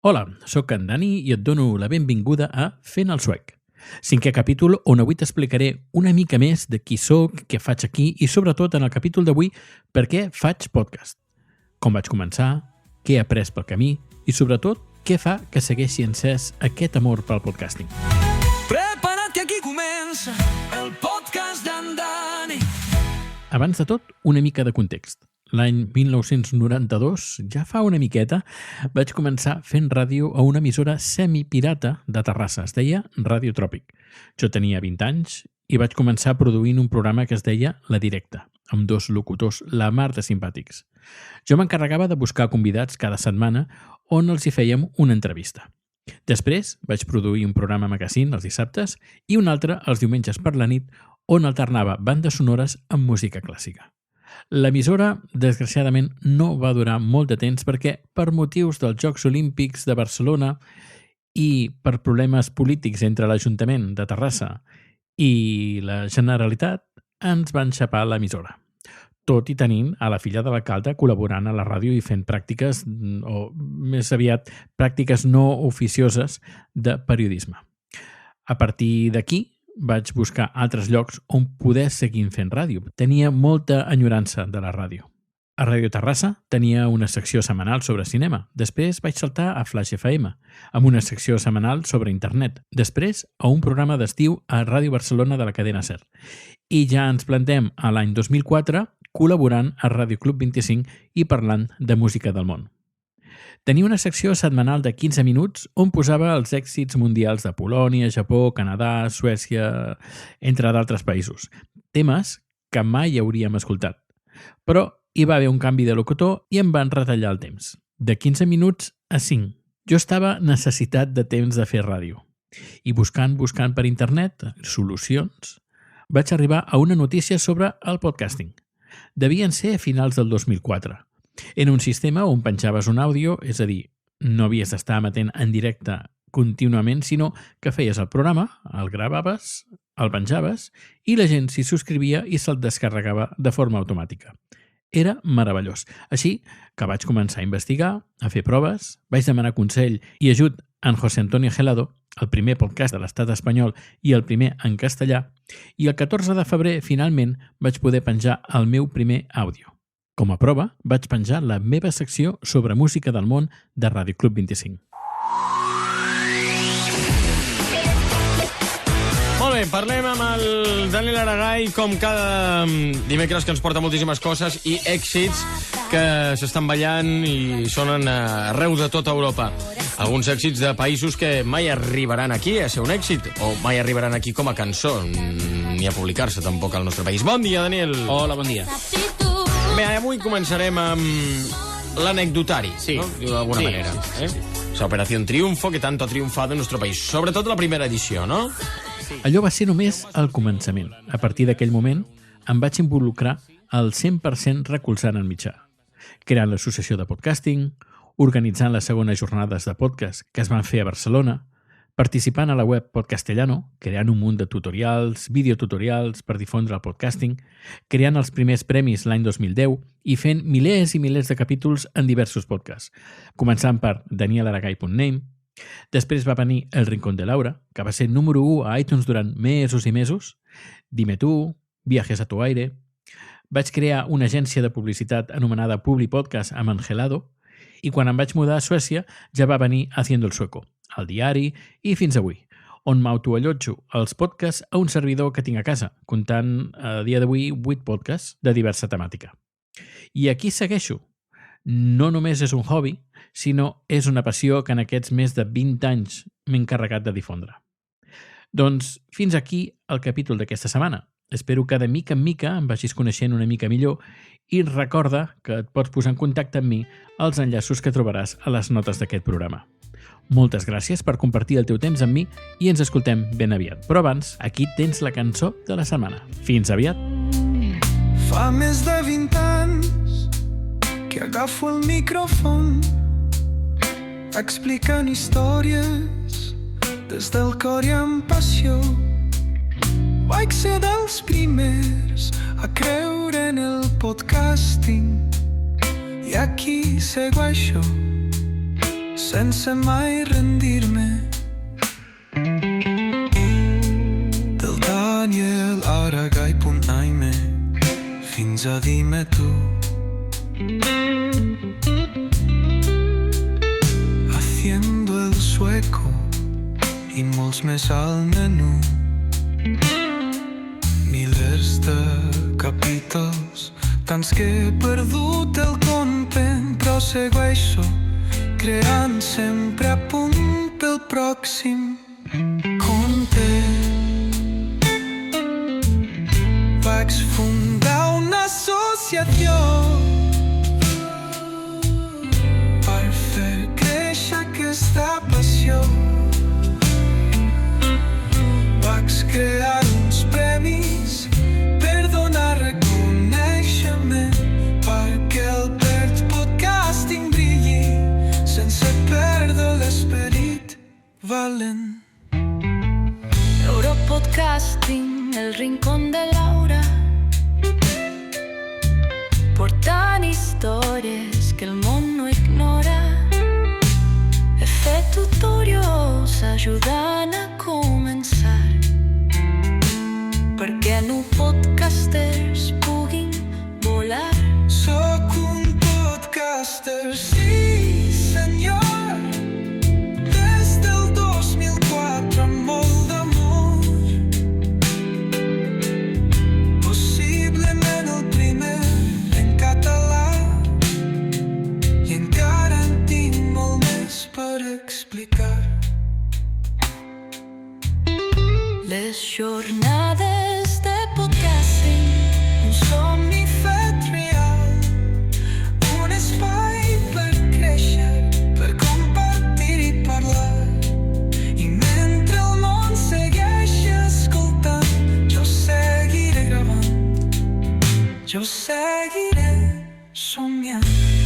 Hola, sóc en Dani i et dono la benvinguda a Fent el Suec. 5è capítol on avui t'explicaré una mica més de qui sóc, què faig aquí i sobretot en el capítol d'avui per què faig podcast. Com vaig començar, què he après pel camí i sobretot què fa que segueixi encès aquest amor pel podcasting. Prepara't que aquí comença el podcast d'en Dani. Abans de tot, una mica de context. L'any 1992, ja fa una miqueta, vaig començar fent ràdio a una emissora semipirata de Terrassa. Es deia Ràdio Tròpic. Jo tenia 20 anys i vaig començar produint un programa que es deia La Directa, amb 2 locutors, la mar de simpàtics. Jo m'encarregava de buscar convidats cada setmana on els hi fèiem una entrevista. Després vaig produir un programa magazín els dissabtes i un altre els diumenges per la nit on alternava bandes sonores amb música clàssica. L'emissora, desgraciadament, no va durar molt de temps perquè, per motius dels Jocs Olímpics de Barcelona i per problemes polítics entre l'Ajuntament de Terrassa i la Generalitat, ens van xapar l'emissora. Tot i tenint a la filla de l'alcalde col·laborant a la ràdio i fent pràctiques, o més aviat pràctiques no oficioses de periodisme. A partir d'aquí, vaig buscar altres llocs on poder seguir fent ràdio. Tenia molta enyorança de la ràdio. A Ràdio Terrassa tenia una secció setmanal sobre cinema. Després vaig saltar a Flash FM, amb una secció setmanal sobre internet. Després a un programa d'estiu a Ràdio Barcelona de la cadena SER. I ja ens plantem a l'any 2004 col·laborant a Ràdio Club 25 i parlant de música del món. Tenia una secció setmanal de 15 minuts on posava els èxits mundials de Polònia, Japó, Canadà, Suècia, entre d'altres països. Temes que mai hauríem escoltat. Però hi va haver un canvi de locutor i em van retallar el temps. De 15 minuts a 5. Jo estava necessitat de temps de fer ràdio. I buscant per internet solucions, vaig arribar a una notícia sobre el podcasting. Devien ser a finals del 2004. Era un sistema on penjaves un àudio, és a dir, no havies d'estar emetent en directe contínuament, sinó que feies el programa, el gravaves, el penjaves i la gent s'hi subscrivia i se'l descarregava de forma automàtica. Era meravellós. Així que vaig començar a investigar, a fer proves, vaig demanar consell i ajut en José Antonio Gelado, el primer podcast de l'estat espanyol i el primer en castellà, i el 14 de febrer, finalment, vaig poder penjar el meu primer àudio. Com a prova, vaig penjar la meva secció sobre música del món de Ràdio Club 25. Molt bé, parlem amb el Daniel Aragay com cada dimecres, que ens porta moltíssimes coses i èxits que s'estan ballant i sonen arreu de tota Europa. Alguns èxits de països que mai arribaran aquí a ser un èxit, o mai arribaran aquí com a cançó, ni a publicar-se tampoc al nostre país. Bon dia, Daniel. Hola, bon dia. Bé, avui començarem amb l'anecdotari, sí, no? D'alguna manera. Esa Operación Triunfo que tanto ha triunfado en nuestro país. Sobretot la primera edició, no? Allò va ser només el començament. A partir d'aquell moment em vaig involucrar al 100% recolzant el mitjà. Creant l'associació de podcasting, organitzant les segones jornades de podcast que es van fer a Barcelona, participant a la web Podcastellano, creant un munt de tutorials, videotutorials per difondre el podcasting, creant els primers premis l'any 2010 i fent milers i milers de capítols en diversos podcasts, començant per danielaragay.name. Després va venir El Rincón de Laura, que va ser número 1 a iTunes durant mesos i mesos, Dime tu, Viajes a tu aire. Vaig crear una agència de publicitat anomenada PubliPodcast amb Gelado, i quan em vaig mudar a Suècia ja va venir Haciendo el Sueco, al diari i fins avui, on m'autoallotjo els podcasts a un servidor que tinc a casa, comptant a dia d'avui 8 podcasts de diversa temàtica. I aquí segueixo. No només és un hobby, sinó és una passió que en aquests més de 20 anys m'he encarregat de difondre. Doncs fins aquí el capítol d'aquesta setmana. Espero que de mica en mica em vagis coneixent una mica millor i recorda que et pots posar en contacte amb mi als enllaços que trobaràs a les notes d'aquest programa. Moltes gràcies per compartir el teu temps amb mi i ens escoltem ben aviat. Però abans, aquí tens la cançó de la setmana. Fins aviat! Fa més de 20 anys que agafo el micròfon explicant històries des del cor i amb passió. Vaig ser dels primers a creure en el podcasting i aquí segueixo sense mai rendir-me. Del Daniel Aragai.aime fins a Dime tu. Haciendo el sueco i molts més al menú. Milers de capítols, tants que he perdut el compte, però segueixo creant sempre a punt pel pròxim compte. Vaig fundar una associació per fer créixer aquesta passió. Vaig crear uns premis per donar reconeixement, perquè el Pert Podcasting brilli sense perdre l'esperit valent. Europodcasting, el rincón de Laura, portant històries que el món no ignora. He fet tutorials ajudant a començar, perquè no podcasters puguin volar. Soc un podcaster, sí senyor, des del 2004 amb molt d'amor. Possiblement el primer en català, i encara en tinc molt més per explicar. Les jornades de podcasting, Un somni fet real, un espai per créixer, per compartir i parlar. I mentre el món segueixi escoltant, jo seguiré gravant, jo seguiré somiant.